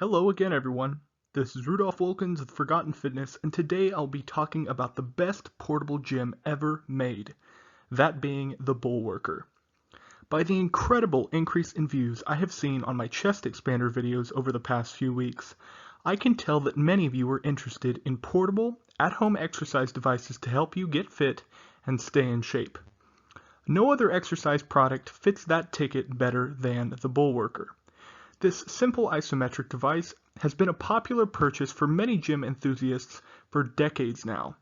Hello again, everyone. This is Rudolph Wilkins of Forgotten Fitness, and today I'll be talking about the best portable gym ever made, that being the Bullworker. By the incredible increase in views I have seen on my chest expander videos over the past few weeks, I can tell that many of you are interested in portable, at-home exercise devices to help you get fit and stay in shape. No other exercise product fits that ticket better than the Bullworker. This simple isometric device has been a popular purchase for many gym enthusiasts for decades now.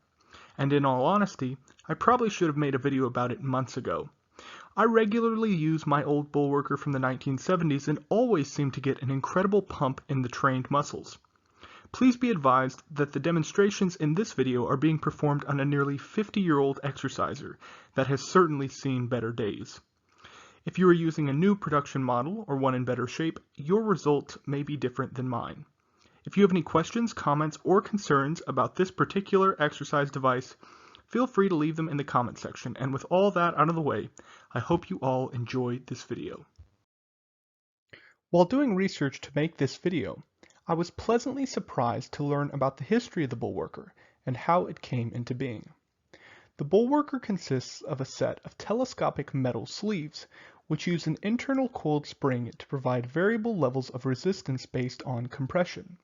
And in all honesty, I probably should have made a video about it months ago. I regularly use my old Bullworker from the 1970s and always seem to get an incredible pump in the trained muscles. Please be advised that the demonstrations in this video are being performed on a nearly 50-year-old exerciser that has certainly seen better days. If you are using a new production model or one in better shape, your result may be different than mine. If you have any questions, comments, or concerns about this particular exercise device, feel free to leave them in the comment section. And with all that out of the way, I hope you all enjoyed this video. While doing research to make this video, I was pleasantly surprised to learn about the history of the Bullworker and how it came into being. The Bullworker consists of a set of telescopic metal sleeves, which use an internal coiled spring to provide variable levels of resistance based on compression.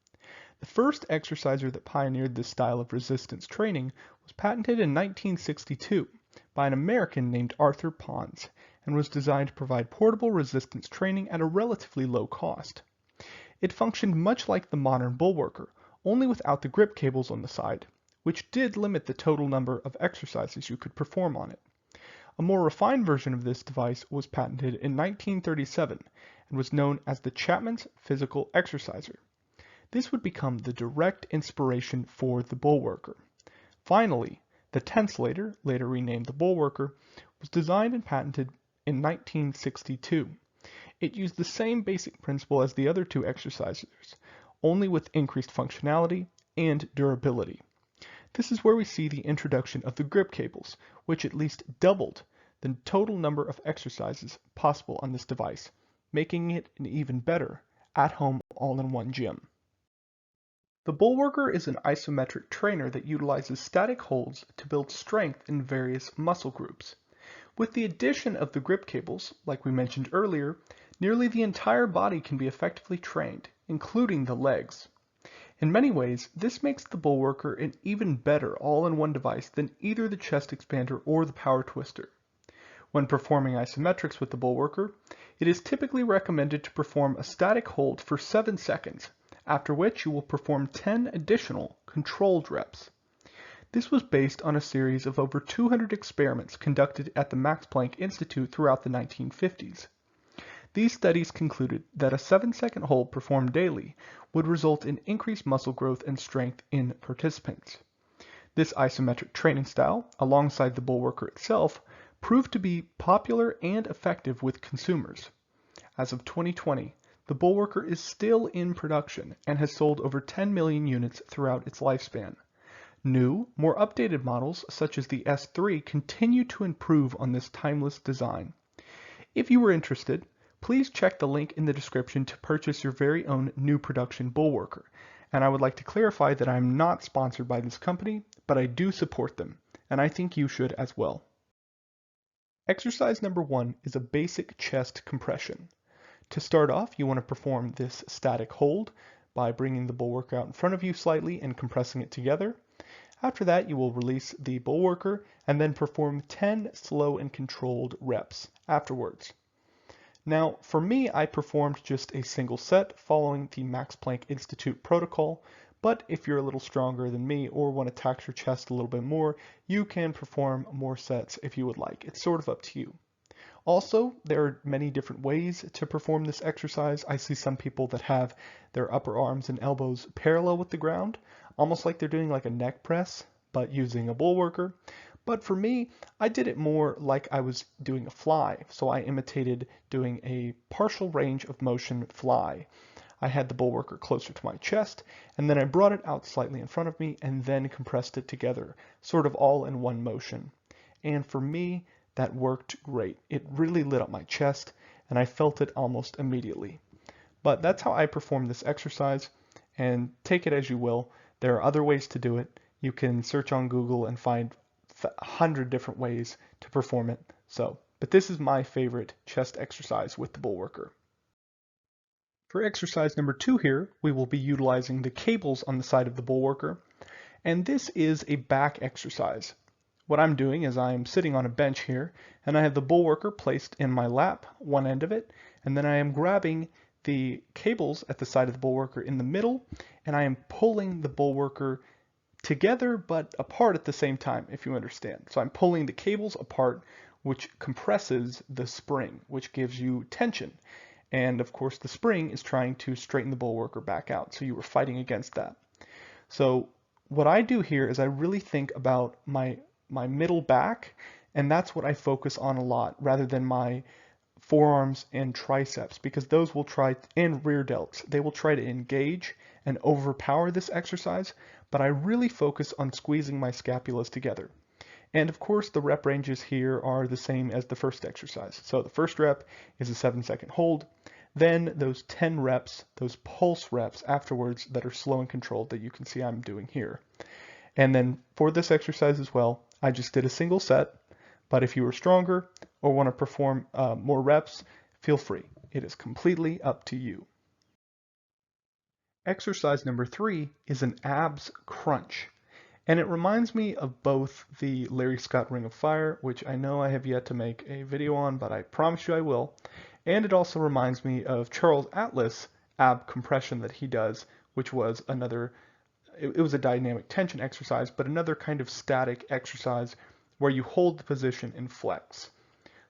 The first exerciser that pioneered this style of resistance training was patented in 1962 by an American named Arthur Pons and was designed to provide portable resistance training at a relatively low cost. It functioned much like the modern Bullworker, only without the grip cables on the side, which did limit the total number of exercises you could perform on it. A more refined version of this device was patented in 1937 and was known as the Chapman's Physical Exerciser. This would become the direct inspiration for the Bullworker. Finally, the Tenslator, later renamed the Bullworker, was designed and patented in 1962. It used the same basic principle as the other two exercisers, only with increased functionality and durability. This is where we see the introduction of the grip cables, which at least doubled the total number of exercises possible on this device, making it an even better at-home all-in-one gym. The Bullworker is an isometric trainer that utilizes static holds to build strength in various muscle groups. With the addition of the grip cables, like we mentioned earlier, nearly the entire body can be effectively trained, including the legs. In many ways, this makes the Bullworker an even better all-in-one device than either the chest expander or the power twister. When performing isometrics with the Bullworker, it is typically recommended to perform a static hold for 7 seconds, after which you will perform 10 additional controlled reps. This was based on a series of over 200 experiments conducted at the Max Planck Institute throughout the 1950s. These studies concluded that a 7-second hold performed daily would result in increased muscle growth and strength in participants. This isometric training style, alongside the Bullworker itself, proved to be popular and effective with consumers. As of 2020, the Bullworker is still in production and has sold over 10 million units throughout its lifespan. New, more updated models, such as the S3, continue to improve on this timeless design. If you were interested, please check the link in the description to purchase your very own new production Bullworker. And I would like to clarify that I am not sponsored by this company, but I do support them, and I think you should as well. Exercise number 1 is a basic chest compression. To start off, you want to perform this static hold by bringing the Bullworker out in front of you slightly and compressing it together. After that, you will release the Bullworker and then perform 10 slow and controlled reps afterwards. Now, for me, I performed just a single set following the Max Planck Institute protocol, but if you're a little stronger than me or want to tax your chest a little bit more, you can perform more sets if you would like. It's sort of up to you. Also, there are many different ways to perform this exercise. I see some people that have their upper arms and elbows parallel with the ground, almost like they're doing like a neck press, but using a Bullworker. But for me, I did it more like I was doing a fly, so I imitated doing a partial range of motion fly. I had the Bullworker closer to my chest, and then I brought it out slightly in front of me and then compressed it together, sort of all in one motion. And for me, that worked great. It really lit up my chest, and I felt it almost immediately. But that's how I perform this exercise, and take it as you will. There are other ways to do it. You can search on Google and find 100 different ways to perform it. But this is my favorite chest exercise with the Bullworker. For exercise number 2 here, we will be utilizing the cables on the side of the Bullworker, and this is a back exercise. What I'm doing is I'm sitting on a bench here, and I have the Bullworker placed in my lap, one end of it, and then I am grabbing the cables at the side of the Bullworker in the middle, and I am pulling the Bullworker together but apart at the same time, if you understand. So I'm pulling the cables apart, which compresses the spring, which gives you tension. And of course the spring is trying to straighten the Bullworker back out, so you were fighting against that. So what I do here is I really think about my middle back, and that's what I focus on a lot, rather than my forearms and triceps, because those will try, and rear delts, they will try to engage and overpower this exercise, but I really focus on squeezing my scapulas together. And of course the rep ranges here are the same as the first exercise. So the first rep is a 7-second hold, then those 10 reps, those pulse reps afterwards that are slow and controlled that you can see I'm doing here. And then for this exercise as well, I just did a single set, but if you are stronger or want to perform more reps, feel free. It is completely up to you. Exercise number 3 is an abs crunch. And it reminds me of both the Larry Scott Ring of Fire, which I know I have yet to make a video on, but I promise you I will. And it also reminds me of Charles Atlas ab compression that he does, which was another, it was a dynamic tension exercise, but another kind of static exercise where you hold the position and flex.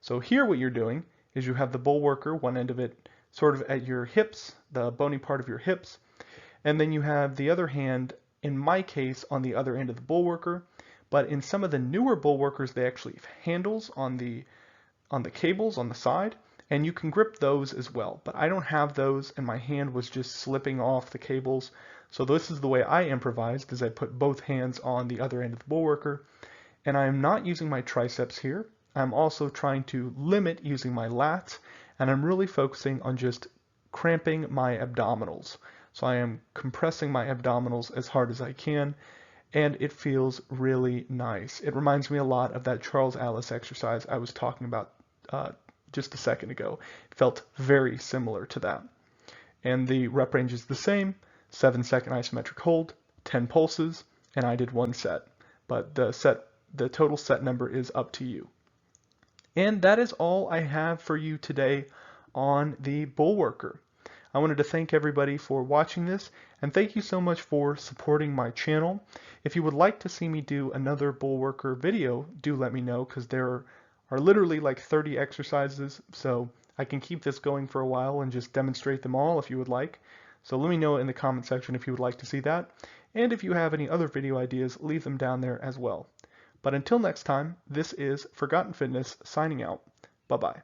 So here what you're doing is you have the Bullworker, one end of it sort of at your hips, the bony part of your hips, and then you have the other hand, in my case, on the other end of the Bullworker, but in some of the newer Bullworkers, they actually have handles on the cables on the side, and you can grip those as well. But I don't have those, and my hand was just slipping off the cables. So this is the way I improvised, is I put both hands on the other end of the Bullworker, and I'm not using my triceps here. I'm also trying to limit using my lats, and I'm really focusing on just cramping my abdominals. So I am compressing my abdominals as hard as I can, and it feels really nice. It reminds me a lot of that Charles Atlas exercise I was talking about just a second ago. It felt very similar to that. And the rep range is the same, 7-second isometric hold, 10 pulses, and I did one set. But the total set number is up to you. And that is all I have for you today on the Bullworker. I wanted to thank everybody for watching this, and thank you so much for supporting my channel. If you would like to see me do another Bullworker video, do let me know, because there are literally like 30 exercises, so I can keep this going for a while and just demonstrate them all if you would like. So let me know in the comment section if you would like to see that, and if you have any other video ideas, leave them down there as well. But until next time, this is Forgotten Fitness signing out. Bye-bye.